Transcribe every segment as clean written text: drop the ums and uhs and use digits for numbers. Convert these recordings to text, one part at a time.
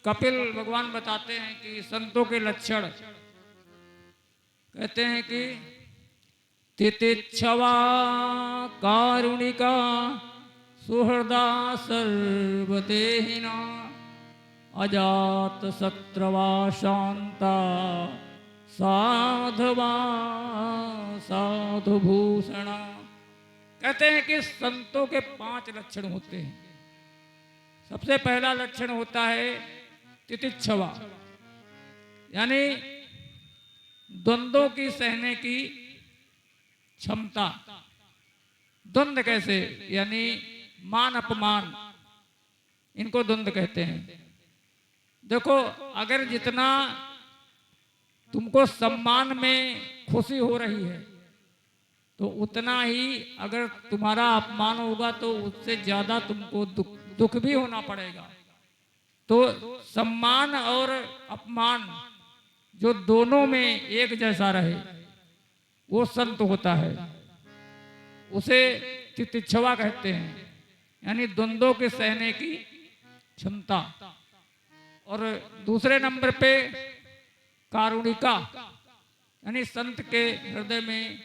कपिल भगवान बताते हैं कि संतों के लक्षण कहते हैं कि तितिक्षवा कारुणिका सुहृदा सर्वदेहिना अजात शत्रवा शांता साधवा साधुभूषणा। कहते हैं कि संतों के 5 लक्षण होते हैं। सबसे पहला लक्षण होता है तितिक्षवा, यानी द्वंद्वों की सहने की क्षमता। द्वंद्व कैसे, यानी मान अपमान, इनको द्वंद्व कहते हैं। देखो, अगर जितना तुमको सम्मान में खुशी हो रही है तो उतना ही अगर तुम्हारा अपमान होगा तो उससे ज्यादा तुमको दुख भी होना पड़ेगा। तो सम्मान और अपमान जो दोनों में एक जैसा रहे वो संत होता है, उसे तितिक्षवा कहते हैं, यानी द्वंद्वों के सहने की क्षमता। और दूसरे नंबर पे कारुणिका, यानी संत के हृदय में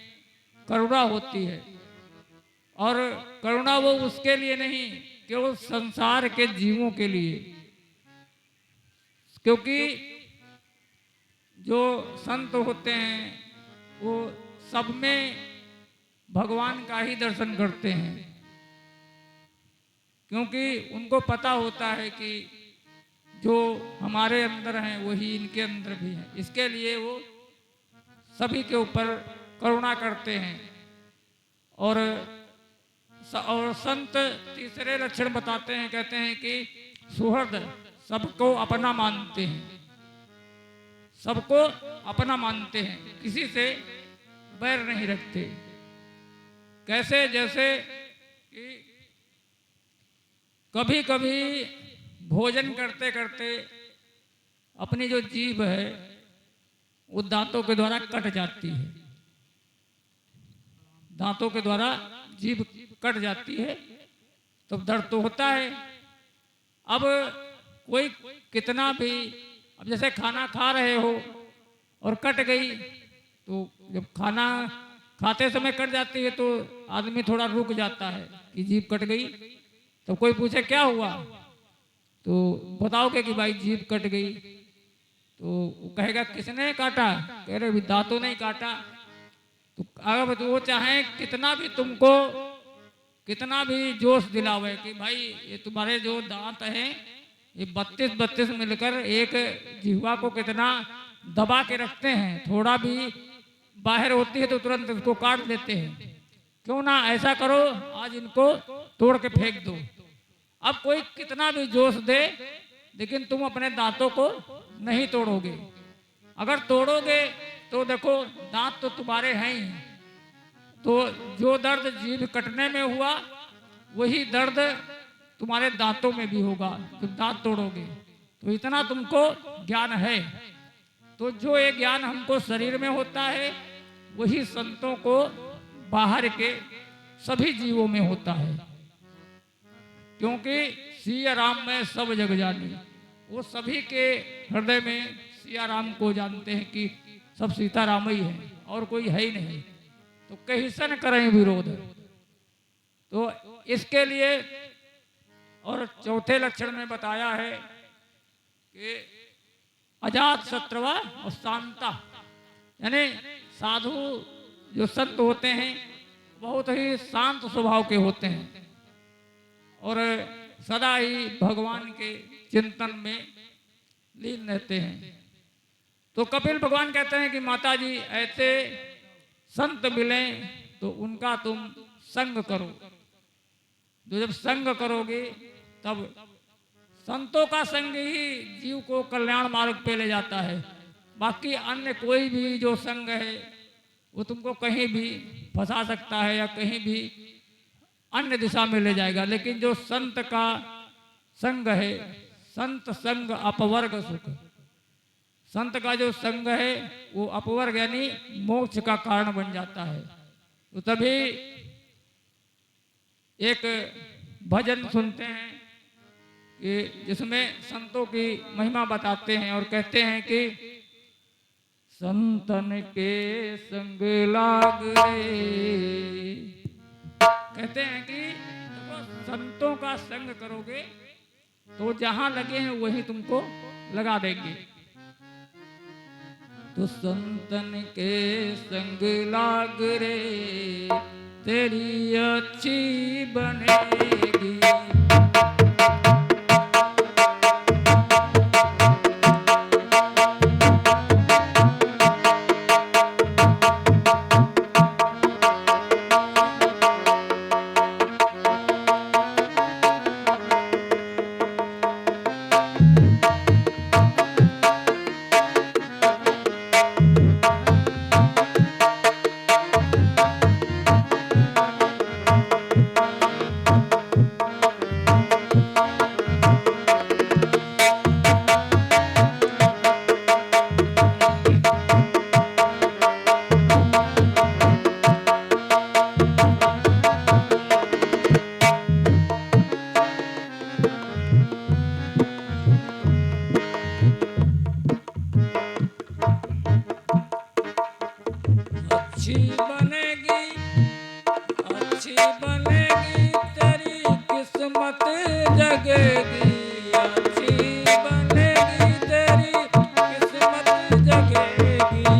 करुणा होती है। और करुणा वो उसके लिए नहीं, केवल संसार के जीवों के लिए, क्योंकि जो संत होते हैं वो सब में भगवान का ही दर्शन करते हैं, क्योंकि उनको पता होता है कि जो हमारे अंदर हैं वही इनके अंदर भी हैं। इसके लिए वो सभी के ऊपर करुणा करते हैं। और संत तीसरे लक्षण बताते हैं, कहते हैं कि सुहृद, सबको अपना मानते हैं, सबको अपना मानते हैं, किसी से बैर नहीं रखते। कैसे, जैसे कि कभी कभी भोजन करते करते अपनी जो जीभ है वो दांतों के द्वारा कट जाती है, दांतों के द्वारा जीभ कट जाती है, तो दर्द तो होता है। अब कोई कितना भी, अब जैसे खाना खा रहे हो और कट गई, तो जब खाना खाते समय कट जाती है तो आदमी थोड़ा रुक जाता है कि जीभ कट गई। तो कोई पूछे क्या हुआ, तो बताओगे कि भाई जीभ कट गई, तो वो कहेगा किसने काटा, कह रहे दांतों ने काटा। तो अगर तो वो चाहे कितना भी तुमको कितना भी जोश दिलावे कि भाई ये तुम्हारे जो दांत हैं ये 32 मिलकर एक जिह्वा को कितना दबा के रखते हैं, थोड़ा भी बाहर होती है तो तुरंत उसको काट देते हैं। क्यों ना ऐसा करो, आज इनको तोड़ के फेंक दो। अब कोई कितना भी जोश दे, लेकिन तुम अपने दांतों को नहीं तोड़ोगे। अगर तोड़ोगे तो देखो दांत तो तुम्हारे हैं ही, तो जो दर्द जीभ कटने में हुआ वही दर्द तुम्हारे दांतों में भी होगा जब दांत तोड़ोगे। तो इतना तुमको ज्ञान है। तो जो ये ज्ञान हमको शरीर में होता है वही संतों को बाहर के सभी जीवों में होता है, क्योंकि सिया राम में सब जग जानी, वो सभी के हृदय में सिया राम को जानते हैं कि सब सीताराम ही है और कोई है ही नहीं। तो कहीं करें विरोध। तो इसके लिए और चौथे लक्षण में बताया है कि अजात शत्रुवा और शांता, यानी साधु जो संत होते हैं बहुत ही शांत स्वभाव के होते हैं और सदा ही भगवान के चिंतन में लीन रहते हैं। तो कपिल भगवान कहते हैं कि माता जी ऐसे संत मिलें तो उनका तुम संग करो। जो जब संग करोगे तब संतों का संग ही जीव को कल्याण मार्ग पे ले जाता है। बाकी अन्य कोई भी जो संग है वो तुमको कहीं भी फंसा सकता है या कहीं भी अन्य दिशा में ले जाएगा। लेकिन जो संत का संग है, संत संग अपवर्ग सुख, संत का जो संग है वो अपवर्ग यानी मोक्ष का कारण बन जाता है। तो तभी एक भजन सुनते हैं कि जिसमें संतों की महिमा बताते हैं और कहते हैं कि संतन के संग लाग रे। कहते हैं कि देखो संतों का संग करोगे तो जहां लगे हैं वहीं तुमको लगा देंगे। तो संतन के संग लाग रे तेरी अच्छी बनेगी। अच्छी बनेगी तेरी किस्मत जगेगी। अच्छी बनेगी तेरी किस्मत जगेगी।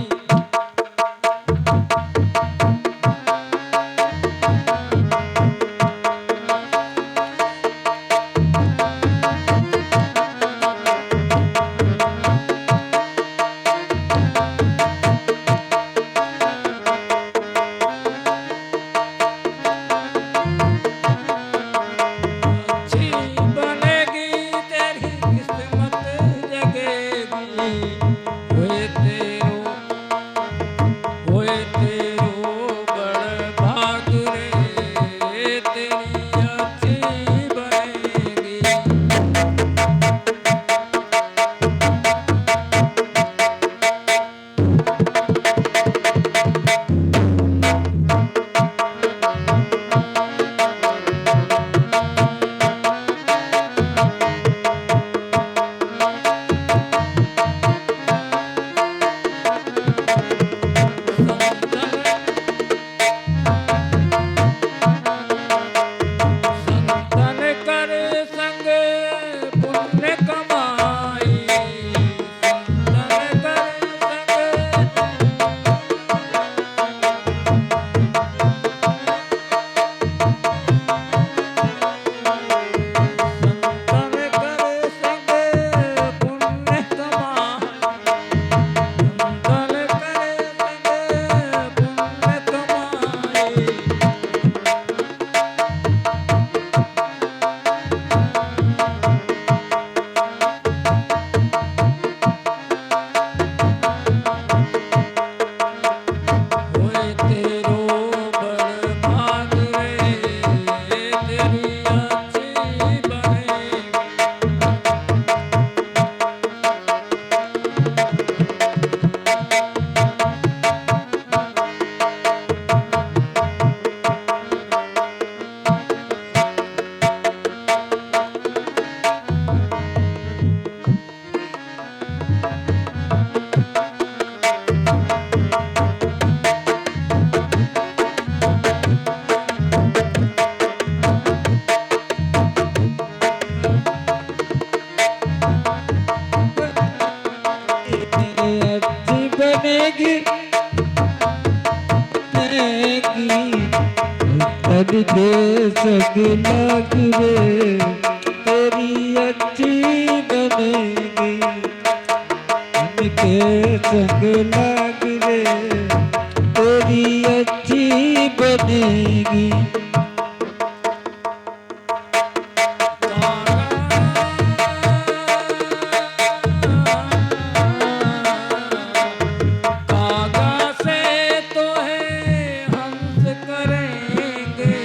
के संग लाग रे तेरी अच्छी बनेगी। उनके संग लाग रे तेरी अच्छी बनेगी। करेंगे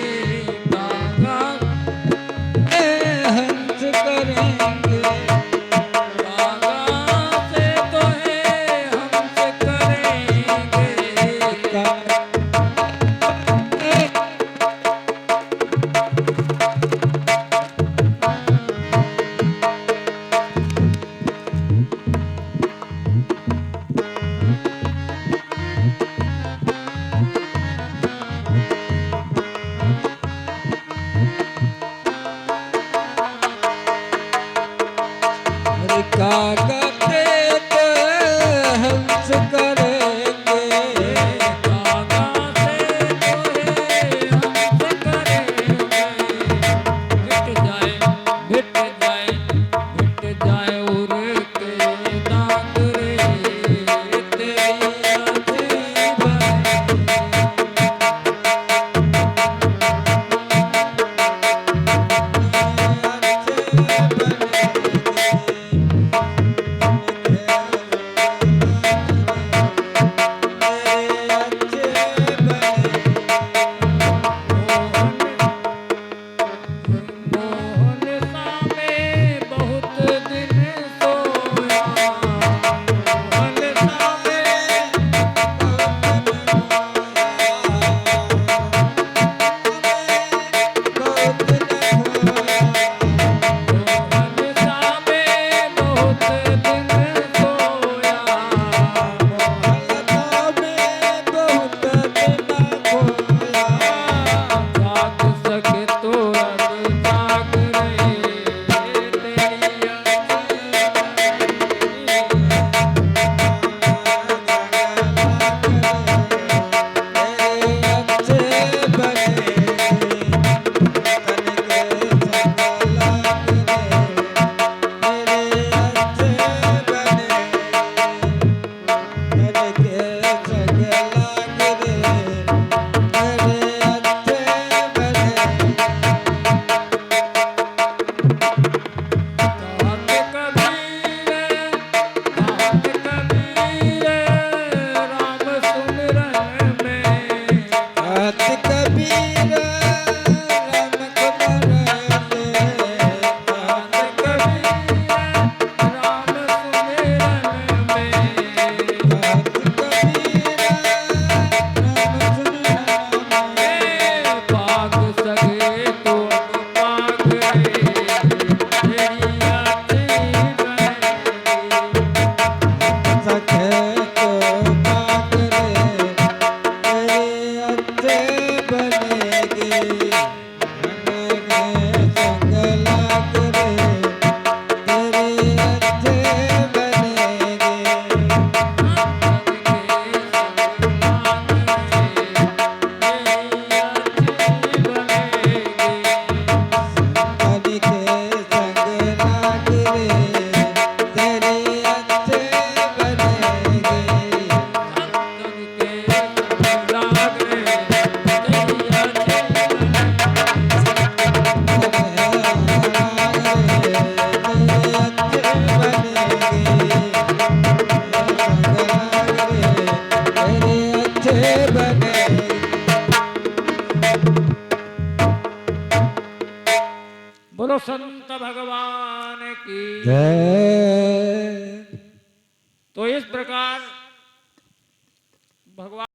कागते तो हंस करेंगे कागा से तोहे हंस करेंगे मिट जाए उर के दाग रे तेरी अजीब मोहन सामे बहुत दिन सोया मोहन सामे मोहन सामे बहुत दिन सोया जाग सके तो अब जाग रे तेरी कात कबीर राम सुमिरन में कात कबीर राम सुमिरन में पाग सके तो अब पाग रे तेरी अजीब बोलो संत भगवान की जय तो इस प्रकार भगवान